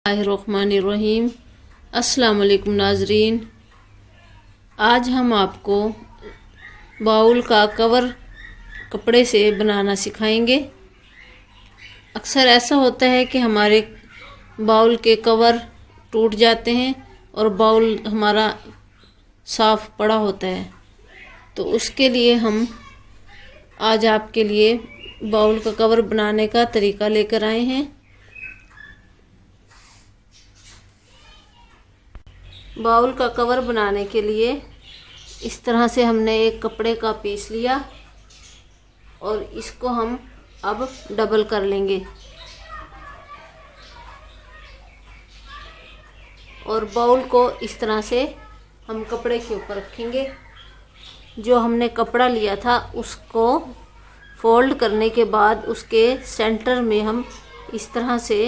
बिस्मिल्लाहिर्रहमानिर्रहीम। अस्सलाम वालेकुम नाजरीन। आज हम आपको बाउल का कवर कपड़े से बनाना सिखाएंगे। अक्सर ऐसा होता है कि हमारे बाउल के कवर टूट जाते हैं और बाउल हमारा साफ पड़ा होता है, तो उसके लिए हम आज आपके लिए बाउल का कवर बनाने का तरीका लेकर आए हैं। बाउल का कवर बनाने के लिए इस तरह से हमने एक कपड़े का पीस लिया और इसको हम अब डबल कर लेंगे और बाउल को इस तरह से हम कपड़े के ऊपर रखेंगे। जो हमने कपड़ा लिया था उसको फोल्ड करने के बाद उसके सेंटर में हम इस तरह से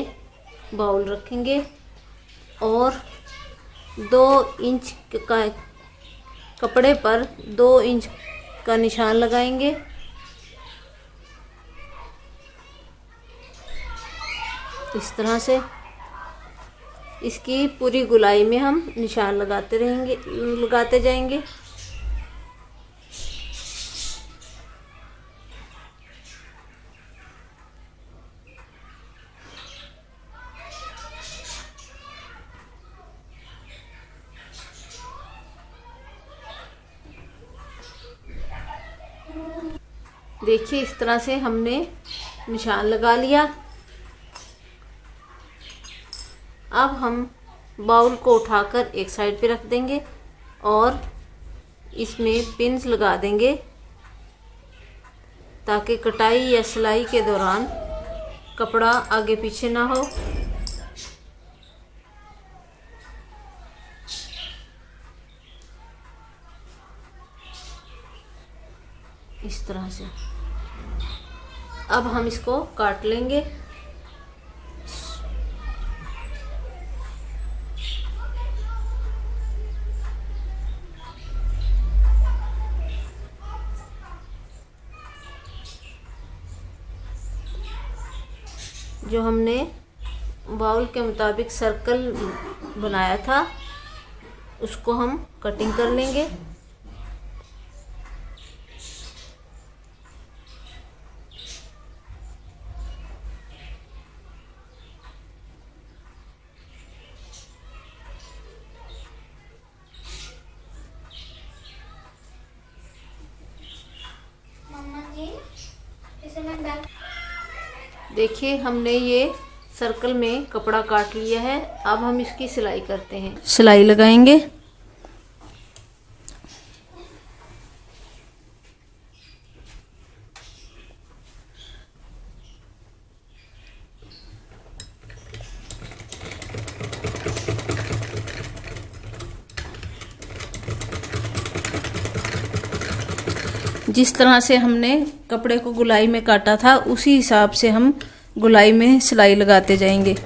बाउल रखेंगे और 2 इंच का कपड़े पर 2 इंच का निशान लगाएंगे। इस तरह से इसकी पूरी गोलाई में हम निशान लगाते जाएंगे। देखिए, इस तरह से हमने निशान लगा लिया। अब हम बाउल को उठाकर एक साइड पे रख देंगे और इसमें पिन्स लगा देंगे ताकि कटाई या सिलाई के दौरान कपड़ा आगे पीछे ना हो। इस तरह से अब हम इसको काट लेंगे। जो हमने बाउल के मुताबिक सर्कल बनाया था उसको हम कटिंग कर लेंगे। देखिए, हमने ये सर्कल में कपड़ा काट लिया है। अब हम इसकी सिलाई करते हैं। सिलाई लगाएंगे। जिस तरह से हमने कपड़े को गोलाई में काटा था उसी हिसाब से हम गोलाई में सिलाई लगाते जाएंगे।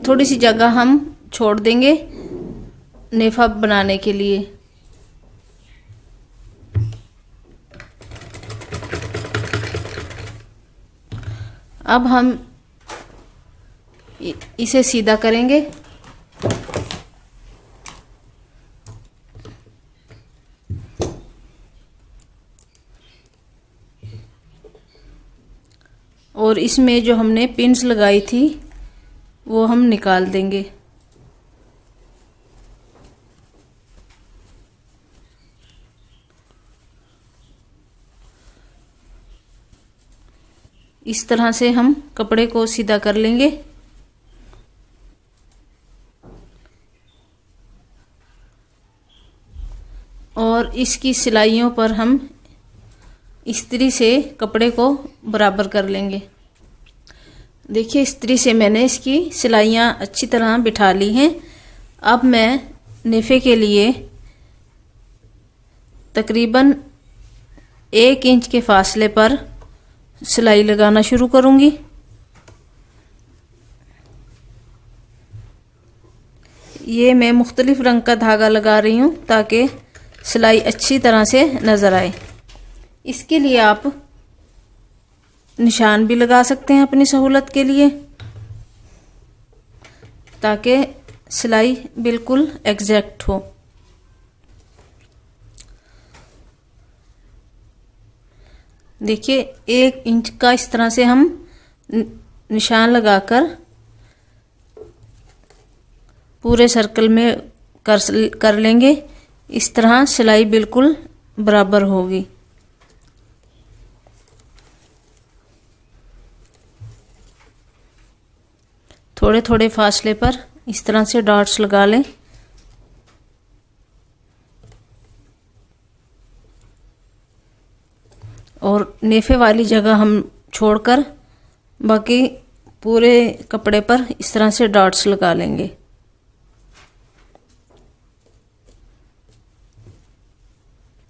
थोड़ी सी जगह हम छोड़ देंगे नेफा बनाने के लिए। अब हम इसे सीधा करेंगे। और इसमें जो हमने पिन्स लगाई थी वो हम निकाल देंगे। इस तरह से हम कपड़े को सीधा कर लेंगे। और इसकी सिलाइयों पर हम इस्त्री से कपड़े को बराबर कर लेंगे। देखिए इस्त्री से मैंने इसकी सिलाइयाँ अच्छी तरह बिठा ली हैं। अब मैं नेफे के लिए तकरीबन 1 इंच के फासले पर सिलाई लगाना शुरू करूँगी। ये मैं मुख्तलिफ रंग का धागा लगा रही हूँ ताकि सिलाई अच्छी तरह से नज़र आए। इसके लिए आप निशान भी लगा सकते हैं अपनी सहूलत के लिए, ताकि सिलाई बिल्कुल एग्जैक्ट हो। देखिए 1 इंच का इस तरह से हम निशान लगाकर पूरे सर्कल में कर लेंगे। इस तरह सिलाई बिल्कुल बराबर होगी। थोड़े थोड़े फासले पर इस तरह से डॉट्स लगा लें। और नेफे वाली जगह हम छोड़कर बाकी पूरे कपड़े पर इस तरह से डॉट्स लगा लेंगे।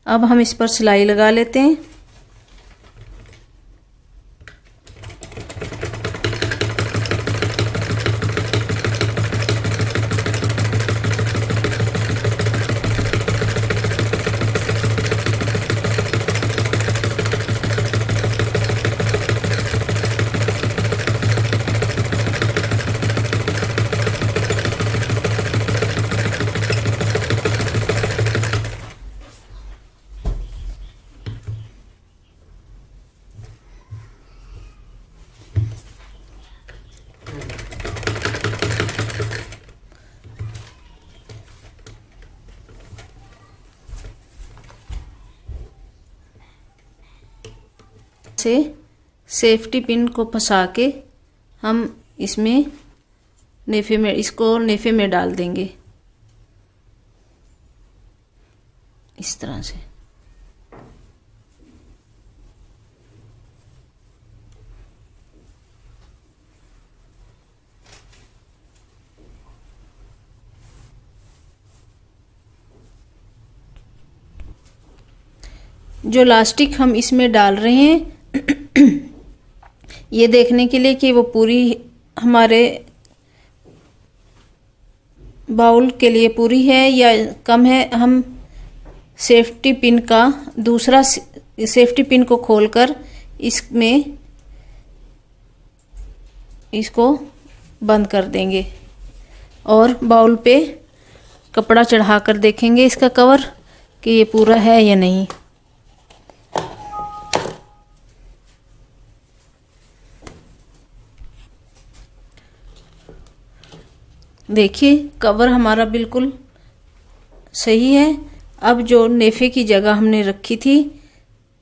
अब हम इस पर सिलाई लगा लेते हैं। से सेफ्टी पिन को फंसा के हम इसमें इसको नेफे में डाल देंगे इस तरह से। जो लास्टिक हम इसमें डाल रहे हैं ये देखने के लिए कि वो पूरी हमारे बाउल के लिए पूरी है या कम है, हम सेफ्टी पिन का दूसरा सेफ्टी पिन को खोलकर इसमें इसको बंद कर देंगे और बाउल पे कपड़ा चढ़ाकर देखेंगे इसका कवर कि ये पूरा है या नहीं। देखिए कवर हमारा बिल्कुल सही है। अब जो नेफे की जगह हमने रखी थी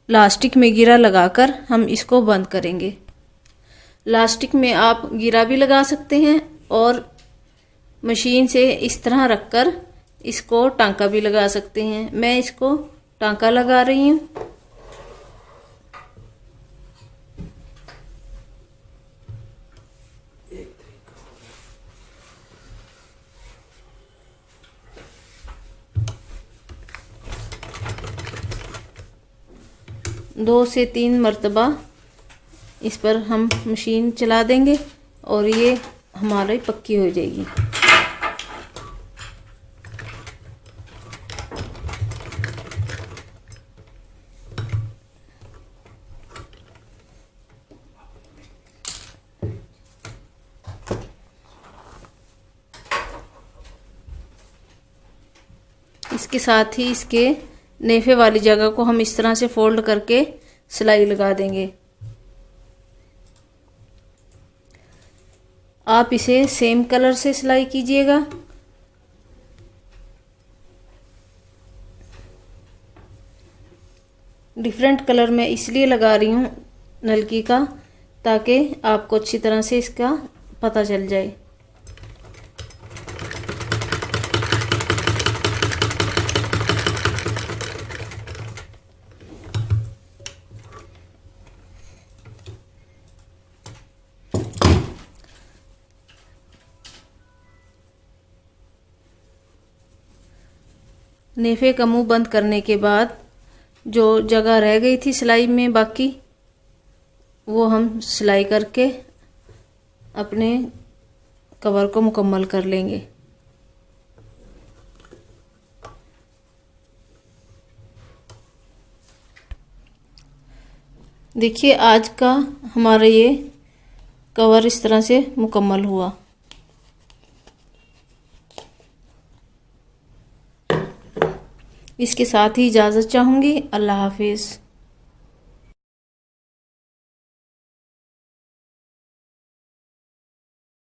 लास्टिक में गिरा लगाकर हम इसको बंद करेंगे। लास्टिक में आप गिरा भी लगा सकते हैं और मशीन से इस तरह रखकर इसको टांका भी लगा सकते हैं। मैं इसको टांका लगा रही हूँ। दो से 3 मरतबा इस पर हम मशीन चला देंगे और ये हमारी पक्की हो जाएगी। इसके साथ ही इसके नेफे वाली जगह को हम इस तरह से फोल्ड करके सिलाई लगा देंगे। आप इसे सेम कलर से सिलाई कीजिएगा। डिफरेंट कलर में इसलिए लगा रही हूँ नलकी का ताकि आपको अच्छी तरह से इसका पता चल जाए। नेफे का मुंह बंद करने के बाद जो जगह रह गई थी सिलाई में बाकी, वो हम सिलाई करके अपने कवर को मुकम्मल कर लेंगे। देखिए आज का हमारा ये कवर इस तरह से मुकम्मल हुआ। इसके साथ ही इजाज़त चाहूँगी। अल्लाह हाफिज़।